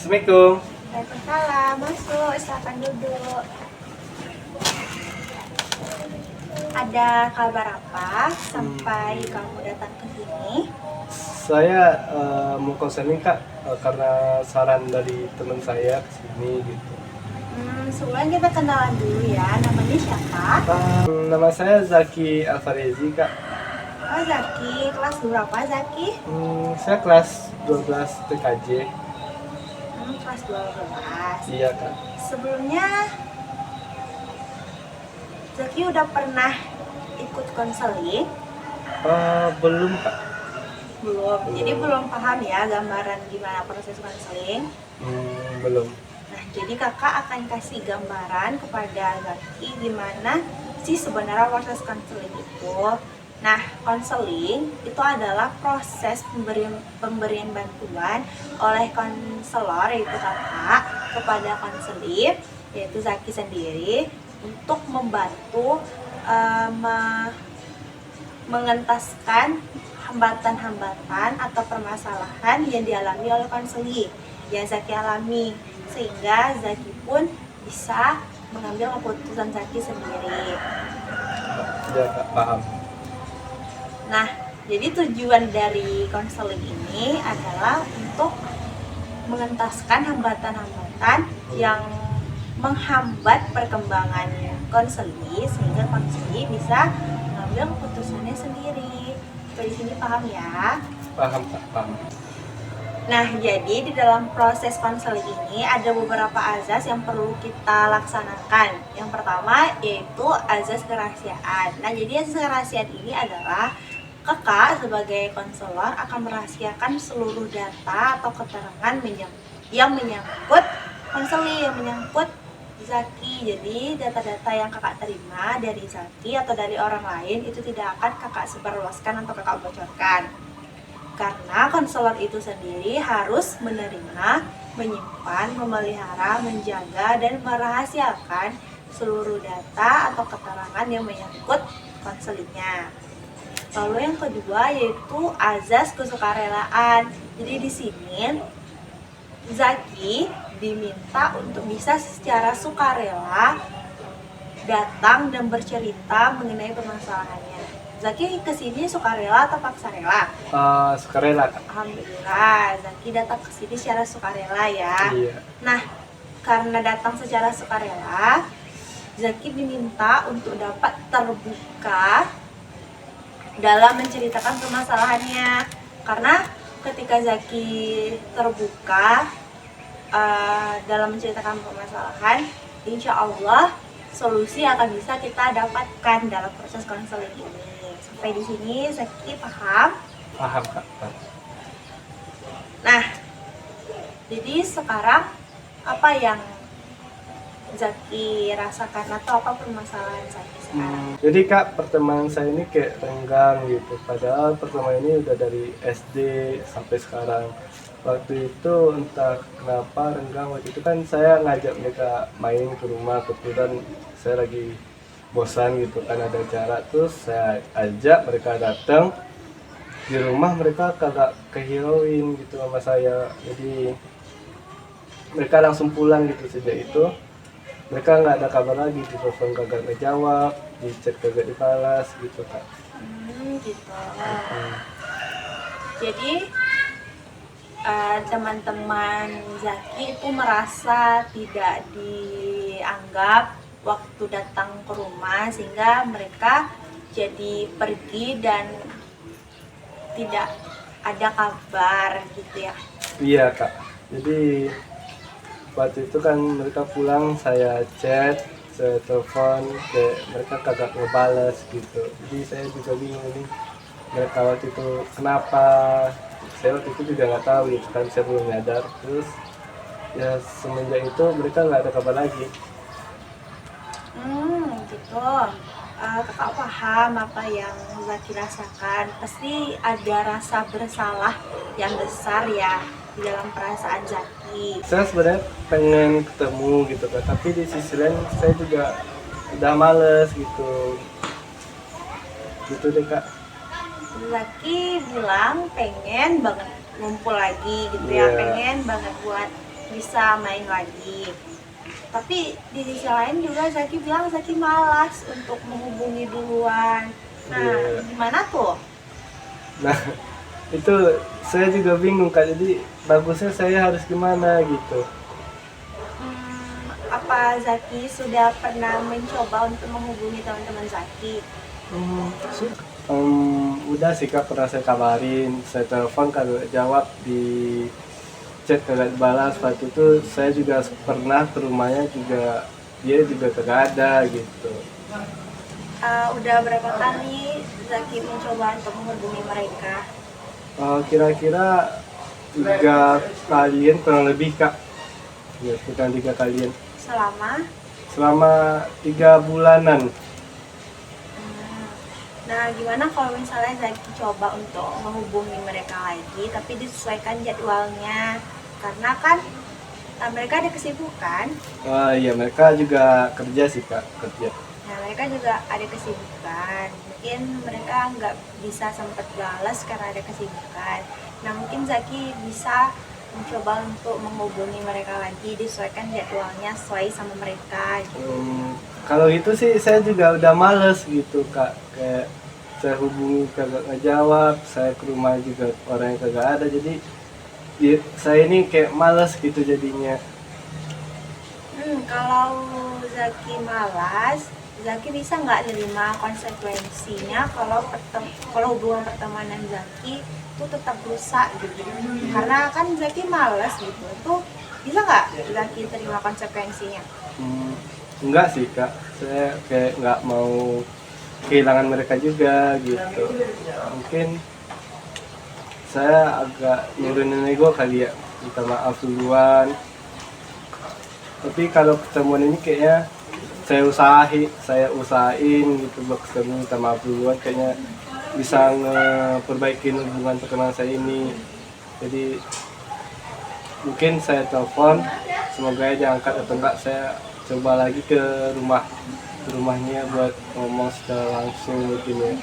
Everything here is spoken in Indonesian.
Assalamualaikum. Waalaikumsalam, masuk, silakan duduk. Ada kabar apa sampai kamu datang ke sini? Saya mau konseling Kak, karena saran dari teman saya ke sini gitu. Sebelumnya kita kenalan dulu ya, namanya siapa? Nama saya Zaki Alfarezi Kak. Oh Zaki, kelas berapa Zaki? Saya kelas 12 TKJ. Kelas 12. Iya Kak. Sebelumnya Zaki udah pernah ikut konseling? Belum Kak. Belum, jadi belum paham ya gambaran gimana proses konseling? Belum. Nah, jadi kakak akan kasih gambaran kepada Zaki gimana sih sebenarnya proses konseling itu. Nah, konseling itu adalah proses pemberian bantuan oleh konselor yaitu kakak kepada konselir yaitu Zaki sendiri untuk membantu mengentaskan hambatan-hambatan atau permasalahan yang dialami oleh konseling yang Zaki alami, sehingga Zaki pun bisa mengambil keputusan Zaki sendiri. Iya Kak, paham. Nah, jadi tujuan dari konseling ini adalah untuk mengentaskan hambatan-hambatan yang menghambat perkembangan konseli sehingga konseli bisa mengambil keputusannya sendiri. Di sini paham ya? Paham Kak, paham. Nah, jadi di dalam proses konseling ini ada beberapa azas yang perlu kita laksanakan. Yang pertama yaitu azas kerahasiaan. Nah, jadi azas kerahasiaan ini adalah kakak sebagai konselor akan merahasiakan seluruh data atau keterangan yang menyangkut konseling, yang menyangkut Zaki. Jadi data-data yang kakak terima dari Zaki atau dari orang lain itu tidak akan kakak sebarluaskan atau kakak bocorkan. Karena konselor itu sendiri harus menerima, menyimpan, memelihara, menjaga, dan merahasiakan seluruh data atau keterangan yang menyangkut konselingnya. Lalu yang kedua yaitu azas kesukarelaan. Jadi di sini Zaki diminta untuk bisa secara sukarela datang dan bercerita mengenai permasalahannya. Zaki kesini sukarela atau paksa rela? Sukarela Kak. Alhamdulillah, Zaki datang ke sini secara sukarela ya. Iya. Nah, karena datang secara sukarela, Zaki diminta untuk dapat terbuka dalam menceritakan permasalahannya. Karena ketika Zaki terbuka dalam menceritakan permasalahan, insya Allah solusi akan bisa kita dapatkan dalam proses konseling ini. Sampai di sini Zaki paham? Paham Kak. Paham. Nah, jadi sekarang apa yang Zaki rasakan atau apa permasalahan Zaki sekarang? Jadi Kak, pertemanan saya ini kayak renggang gitu. Padahal pertemanan ini udah dari SD sampai sekarang. Waktu itu entah kenapa renggang, waktu itu kan saya ngajak mereka main ke rumah, kebetulan saya lagi bosan gitu kan ada acara, terus saya ajak mereka datang di rumah, mereka kagak kehirauin gitu sama saya. Jadi mereka langsung pulang gitu. Sejak itu mereka nggak ada kabar lagi, di telepon kagak ngejawab, di chat kagak dibalas gitu Kak. Gitu. Jadi teman-teman Zaki itu merasa tidak dianggap waktu datang ke rumah, sehingga mereka jadi pergi dan tidak ada kabar gitu ya. Iya Kak, jadi waktu itu kan mereka pulang, saya chat, saya telepon, kayak mereka kagak ngebales gitu. Jadi saya juga bingung nih, mereka waktu itu kenapa. Saya waktu itu juga nggak tahu gitu kan, saya belum nyadar. Terus ya semenjak itu mereka nggak ada kabar lagi. Gitu. Kakak paham apa yang Zaki rasakan. Pasti ada rasa bersalah yang besar ya di dalam perasaan Zaki. Saya sebenarnya pengen ketemu gitu kan, tapi di sisi lain saya juga udah males gitu. Gitu deh Kak. Zaki bilang pengen banget ngumpul lagi gitu ya, Iya. pengen banget buat bisa main lagi. Tapi di sisi lain juga Zaki bilang Zaki malas untuk menghubungi duluan. Nah, Iya. gimana tuh? Nah, itu saya juga bingung Kak, jadi bagusnya saya harus gimana gitu. Apa Zaki sudah pernah mencoba untuk menghubungi teman-teman Zaki? Hmm, udah sih Kak, pernah saya kabarin, saya telepon kalau jawab, di chat kagak balas. Waktu itu saya juga pernah ke rumahnya juga, dia juga kagak ada gitu. Udah berapa kali Zaki mencoba untuk menghubungi mereka? Kira-kira 3 kalian kurang lebih Kak, ya bukan 3 kalian, Selama? selama 3 bulanan. Hmm. Nah, gimana kalau misalnya Zaki coba untuk menghubungi mereka lagi, tapi disesuaikan jadwalnya? Karena kan mereka ada kesibukan. Iya, mereka juga kerja sih Kak, kerja. Nah, mereka juga ada kesibukan. Mungkin mereka nggak bisa sempat balas karena ada kesibukan. Nah, mungkin Zaki bisa mencoba untuk menghubungi mereka lagi, disesuaikan jadwalnya sesuai sama mereka gitu. Kalau itu sih saya juga udah males gitu Kak, kayak saya hubungi kagak ngejawab, saya ke rumah juga orangnya kagak ada, jadi saya ini kayak males gitu jadinya. Kalau Zaki malas, Zaki bisa nggak nerima konsekuensinya kalau hubungan pertemanan Zaki itu tetap rusak gitu. Karena kan Zaki malas gitu. Itu bisa nggak Zaki terima konsekuensinya? Hmm, enggak sih Kak, saya kayak nggak mau kehilangan mereka juga gitu. Mungkin saya agak nurunin ego kali ya, minta maaf duluan. Tapi kalau ketemuan ini kayaknya saya usahain gitu buat ketemu, minta maaf duluan, kayaknya bisa ngeperbaikin hubungan pertemanan saya ini. Jadi mungkin saya telepon, semoga aja angkat, atau enggak saya coba lagi ke rumahnya buat ngomong secara langsung mungkin ya.